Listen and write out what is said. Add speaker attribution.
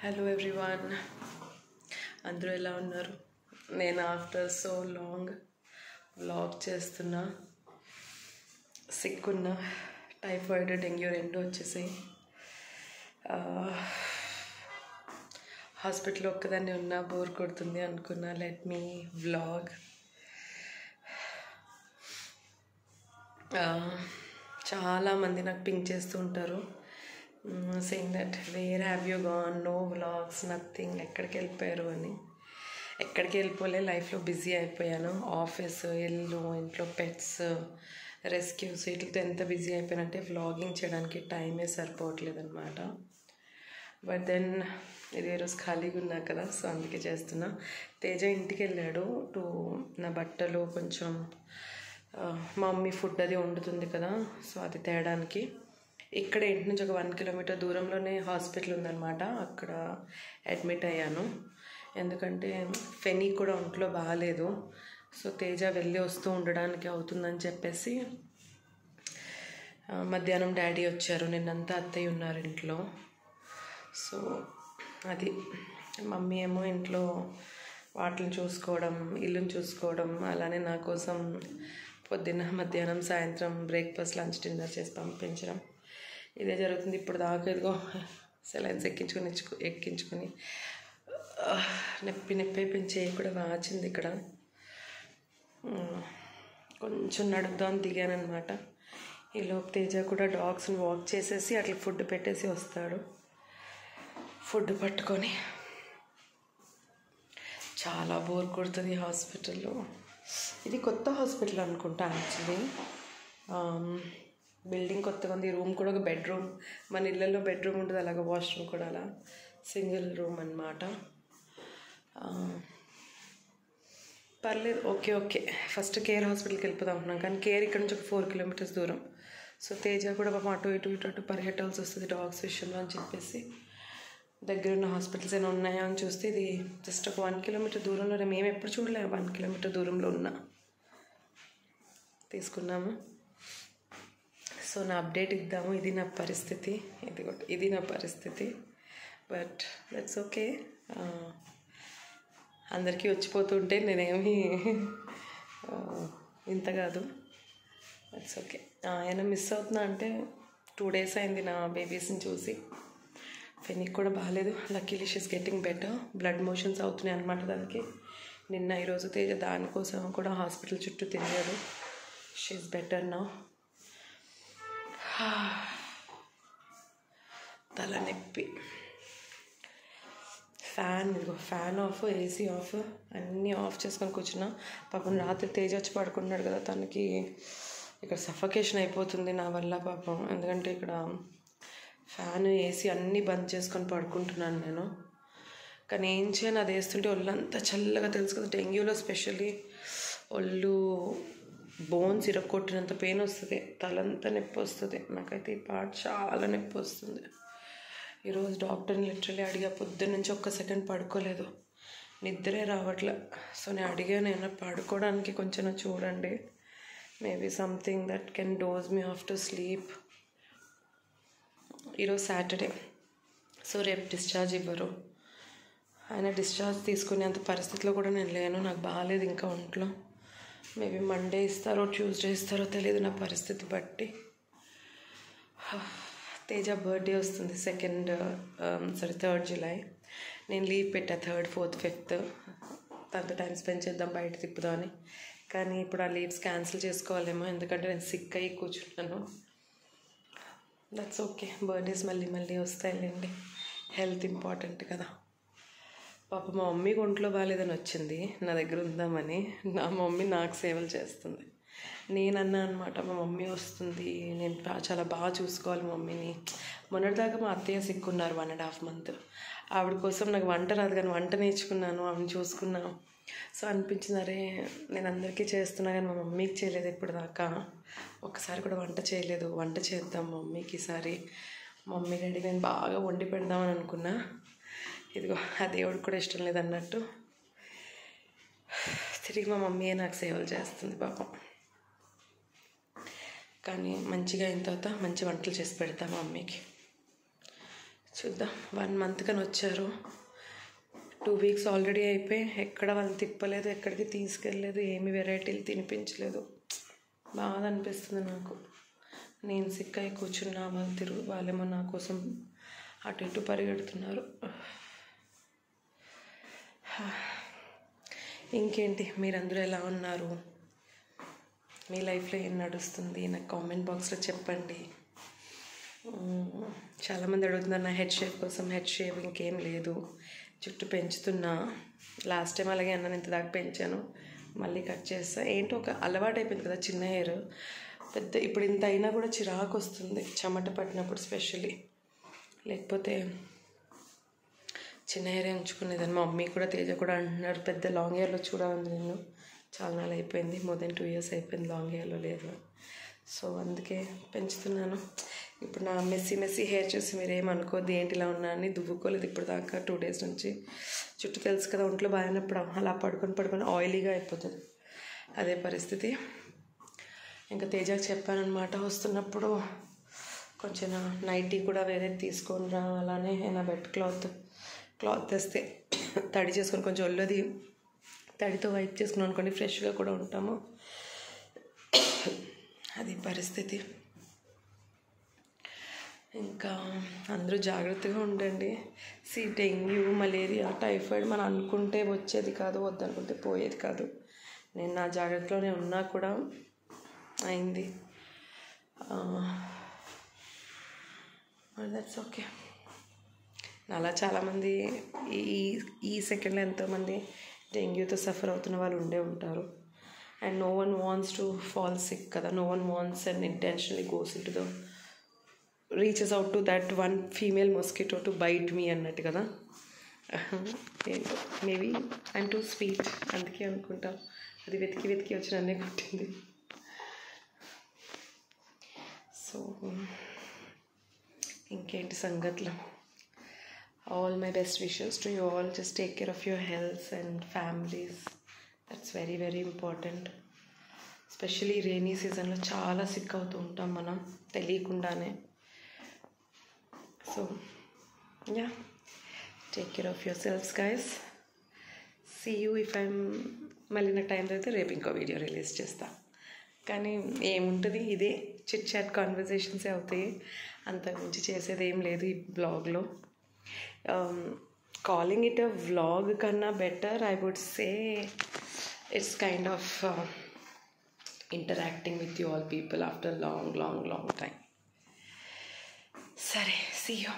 Speaker 1: Hello everyone, అందరూ ఎలా ఉన్నారు? నేను ఆఫ్టర్ సో లాంగ్ వ్లాగ్ చేస్తున్నా. సిక్ ఉన్న, టైఫాయిడ్ డెంగ్యూ రెండు వచ్చేసాయి. హాస్పిటల్లో ఒక్కదాన్ని ఉన్నా, బోర్ కొడుతుంది అనుకున్నా. Let me vlog. చాలామంది నాకు పింక్ చేస్తూ ఉంటారు, saying that where have you gone, no vlogs, nothing, ఎక్కడికి వెళ్ళిపోయారు అని. ఎక్కడికి వెళ్ళిపోలే, లైఫ్లో బిజీ అయిపోయాను. ఆఫీస్, ఇల్లు, ఇంట్లో పెట్స్, రెస్క్యూస్, వీటితో ఎంత బిజీ అయిపోయానంటే వ్లాగింగ్ చేయడానికి టైమే సరిపోవట్లేదు అనమాట. బట్ దెన్ ఇది ఈరోజు ఖాళీగా ఉన్నా కదా, సో అందుకే చేస్తున్నా. తేజ ఇంటికి వెళ్ళాడు నా బట్టలు కొంచెం, మా మమ్మీ ఫుడ్ అది వండుతుంది కదా, సో అది తేయడానికి. ఇక్కడ ఇంటి నుంచి ఒక 1 కిలోమీటర్ దూరంలోనే హాస్పిటల్ ఉందన్నమాట. అక్కడ అడ్మిట్ అయ్యాను, ఎందుకంటే ఫెనీ కూడా ఒంట్లో బాగాలేదు. సో తేజ వెళ్ళి వస్తూ ఉండడానికి అవుతుందని చెప్పేసి మధ్యాహ్నం డాడీ వచ్చారు. నిన్నంతా అత్తయ్య ఉన్నారు ఇంట్లో. సో అది మమ్మీ ఏమో ఇంట్లో వాటిని చూసుకోవడం, ఇల్లుని చూసుకోవడం, అలానే నా కోసం పొద్దున్న, మధ్యాహ్నం, సాయంత్రం బ్రేక్ఫాస్ట్, లంచ్, డిన్నర్ చేసి పంపించడం, ఇదే జరుగుతుంది. ఇప్పుడు దాకా ఇదిగో సెలైన్స్ ఎక్కించుకొని నొప్పి అయిపోయింది. చేయి కూడా వాచింది. ఇక్కడ కొంచెం నడుద్దాం దిగానమాట. ఈలోపు తేజ కూడా డాగ్స్ని వాక్ చేసేసి అట్లా ఫుడ్ పెట్టేసి వస్తాడు. ఫుడ్ పట్టుకొని చాలా బోర్ కొడుతుంది హాస్పిటల్లో. ఇది కొత్త హాస్పిటల్ అనుకుంటా యాక్చువల్లీ. బిల్డింగ్ కొత్తగా ఉంది. రూమ్ కూడా ఒక బెడ్రూమ్, మన ఇళ్ళల్లో బెడ్రూమ్ ఉంటుంది అలాగే వాష్రూమ్ కూడా అలా సింగిల్ రూమ్ అన్నమాట. పర్లేదు, ఓకే. ఫస్ట్ కేర్ హాస్పిటల్కి వెళ్ళిపోదాం అనుకున్నాం, కానీ కేర్ ఇక్కడ నుంచి ఒక 4 కిలోమీటర్స్ దూరం. సో తేజ కూడా పాపం అటు ఇటు పరిగెట్టాల్సి వస్తుంది డాగ్స్ విషయంలో అని చెప్పేసి దగ్గరున్న హాస్పిటల్స్ ఏమైనా ఉన్నాయా అని చూస్తే ఇది జస్ట్ ఒక 1 కిలోమీటర్ దూరంలోనే. మేము ఎప్పుడు చూడలేము, 1 కిలోమీటర్ దూరంలో ఉన్నా తీసుకున్నాము. సో నా అప్డేట్ ఇద్దాము. ఇది నా పరిస్థితి, ఇది నా పరిస్థితి. But that's okay. అందరికీ వచ్చిపోతుంటే నేనేమి ఇంత కాదు. That's okay. ఆయన మిస్ అవుతున్నా అంటే 2 days అయింది నా బేబీస్ని చూసి. ఫెనికి కూడా బాగాలేదు. Luckily she's getting better. Blood motions అవుతున్నాయి అనమాట దానికి. నిన్న ఈరోజు తేజ దానికోసం కూడా హాస్పిటల్ చుట్టూ తిరిగారు. షీస్ బెటర్ నా. తలనొప్పి. ఫ్యాన్ ఆఫ్, ఏసీ ఆఫ్, అన్నీ ఆఫ్ చేసుకొని కూర్చున్నా. పాపం రాత్రి తేజ వచ్చి పడుకున్నాడు కదా, తనకి ఇక్కడ సఫకేషన్ అయిపోతుంది నా వల్ల పాపం. ఎందుకంటే ఇక్కడ ఫ్యాన్, ఏసీ అన్నీ బంద్ చేసుకొని పడుకుంటున్నాను నేను. కానీ ఏం చేయను, అది వేస్తుంటే ఒళ్ళంతా చల్లగా, తెలుసు కదా డెంగ్యూలో స్పెషల్లీ ఒళ్ళు బోన్స్ ఇరక్కొట్టినంత పెయిన్ వస్తుంది, తలంతా నొప్పి వస్తుంది. నాకైతే ఈ పార్ట్ చాలా నొప్పి వస్తుంది. ఈరోజు డాక్టర్ని లిటరలీ అడిగా, పొద్దున్న నుంచి ఒక్క సెకండ్ పడుకోలేదు, నిద్రే రావట్లే. సో నేను అడిగాను, ఏమైనా పడుకోవడానికి కొంచెం చూడండి, maybe something that can dose me after sleep. ఈరోజు సాటర్డే, సో రేపు డిశ్చార్జ్ ఇవ్వరు. ఆయన డిశ్చార్జ్ తీసుకునేంత పరిస్థితిలో కూడా నేను లేను, నాకు బాగాలేదు ఇంకా ఒంట్లో. మేబీ మండే ఇస్తారో, ట్యూస్డే ఇస్తారో తెలియదు నా పరిస్థితి బట్టి. తేజ బర్త్డే వస్తుంది 3rd July. నేను లీవ్ పెట్టా 3rd, 4th, 5th. తనతో టైం స్పెండ్ చేద్దాం, బయట తిప్పుదామని. కానీ ఇప్పుడు ఆ లీవ్స్ క్యాన్సిల్ చేసుకోవాలేమో, ఎందుకంటే నేను సిక్ అయ్యి కూర్చుంటాను. That's okay. బర్త్డేస్ మళ్ళీ వస్తాయిలేండి, హెల్త్ ఇంపార్టెంట్ కదా. పాప మా మమ్మీకి ఒంట్లో బాగాలేదని వచ్చింది నా దగ్గర ఉందామని. నా మమ్మీ నాకు సేవలు చేస్తుంది. నేనన్నా అనమాట, మా మమ్మీ వస్తుంది, నేను చాలా బాగా చూసుకోవాలి మమ్మీని. మొన్నటిదాకా మా అత్తయ్య సిక్కున్నారు 1.5 months. ఆవిడ కోసం నాకు వంట రాదు, కానీ వంట నేర్చుకున్నాను, ఆవిడని చూసుకున్నాను. సో అనిపించింది, అరే నేను అందరికీ చేస్తున్నా కానీ మా మమ్మీకి చేయలేదు ఇప్పుడు దాకా, ఒక్కసారి కూడా వంట చేయలేదు, వంట చేద్దాం మమ్మీకి ఈసారి. మమ్మీ డాడీ నేను బాగా వండి పెడదామని అనుకున్నా. ఇదిగో ఆ దేవుడికి కూడా ఇష్టం లేదన్నట్టు తిరిగి మా మమ్మీయే నాకు సేవలు చేస్తుంది పాపం. కానీ మంచిగా అయిన తర్వాత మంచి వంటలు చేసి పెడతా మా మమ్మీకి. చూద్దాం. 1 month కని వచ్చారు. 2 weeks ఆల్రెడీ అయిపోయి ఎక్కడ వాళ్ళని తిప్పలేదు, ఎక్కడికి తీసుకెళ్ళలేదు, ఏమి వెరైటీలు తినిపించలేదు. బాధ అనిపిస్తుంది నాకు. నేను సిక్ అయి కూర్చున్నా, వాళ్ళేమో నా కోసం అటు ఇటు పరిగెడుతున్నారు. ఇంకేంటి, మీరందరూ ఎలా ఉన్నారు? మీ లైఫ్లో ఏం నడుస్తుంది? నాకు కామెంట్ బాక్స్లో చెప్పండి. చాలామంది అడుగుతున్నారు నా హెడ్ షేవ్ కోసం. హెడ్ షేవ్ ఇంకేం లేదు, జుట్టు పెంచుతున్నా. లాస్ట్ టైం అలాగే అన్నాను, ఇంత దాకా పెంచాను, మళ్ళీ కట్ చేస్తా. ఏంటో ఒక అలవాటు అయిపోయింది కదా చిన్న హెయిర్. పెద్ద ఇప్పుడు ఇంత అయినా కూడా చిరాకు వస్తుంది చెమట పట్టినప్పుడు స్పెషల్లీ. లేకపోతే చిన్న హెయిర్ ఉంచుకునేదాన్ని. మా మమ్మీ కూడా తేజ కూడా అంటున్నారు పెద్ద లాంగ్ హెయిర్లో చూడాలని. నేను చాలా నాళ్ళు అయిపోయింది, more than 2 years అయిపోయింది లాంగ్ హెయిర్లో లేదు. సో అందుకే పెంచుతున్నాను. ఇప్పుడు నా మెస్సీ హెయిర్ చూసి మీరు ఏమనుకోద్దు, ఏంటి ఇలా ఉన్నా అని. దువ్వుకోలేదు ఇప్పుడు దాకా 2 days నుంచి. చుట్టూ తెలుసు కదా, ఒంట్లో బాగానప్పుడు అలా పడుకొని ఆయిలీగా అయిపోతుంది. అదే పరిస్థితి. ఇంకా తేజకి చెప్పానమాట, వస్తున్నప్పుడు కొంచెం నైటీ కూడా వేరే తీసుకొని రా, అలానే నా బెడ్ క్లాత్ తెస్తే తడి చేసుకొని కొంచెం ఒళ్ళది తడితో వైప్ చేసుకున్నాం అనుకోండి, ఫ్రెష్గా కూడా ఉంటాము. అది పరిస్థితి. ఇంకా అందరూ జాగ్రత్తగా ఉండండి. డెంగ్యూ, మలేరియా, టైఫాయిడ్ మనం అనుకుంటే వచ్చేది కాదు, వద్దనుకుంటే పోయేది కాదు. నేను నా జాగ్రత్తలోనే ఉన్నా కూడా అయింది. That's okay. అలా చాలామంది ఈ సెకండ్లో ఎంతోమంది డెంగ్యూతో సఫర్ అవుతున్న వాళ్ళు ఉంటారు. And no one wants to fall sick కదా. No one wants and intentionally goes in to reaches out to that one female mosquito to bite me అన్నట్టు కదా. ఏంటో మేబీ ఐమ్ టూ స్వీట్, అందుకే అనుకుంటా అది వెతికి వచ్చి నన్నే కొట్టింది. సో ఇంకేంటి సంగతులు? All my best wishes to you all. Just take care of your health and families. That's very, very important. Especially rainy season లో చాలా సిక్ అవుతూ ఉంటాం మనం తెలియకుండానే. So yeah, take care of yourselves guys. See you if I'm మళ్ళీ నా time అయితే రేపు ఇంకో వీడియో రిలీజ్ చేస్తా. కానీ ఏముంటుంది, ఇదే చిట్ చాట్ కాన్వర్జేషన్సే అవుతాయి, అంతకుమించి చేసేది ఏం లేదు ఈ బ్లాగ్లో. Calling it a vlog kanna better, I would say it's kind of interacting with you all people after long time. Sorry, see you.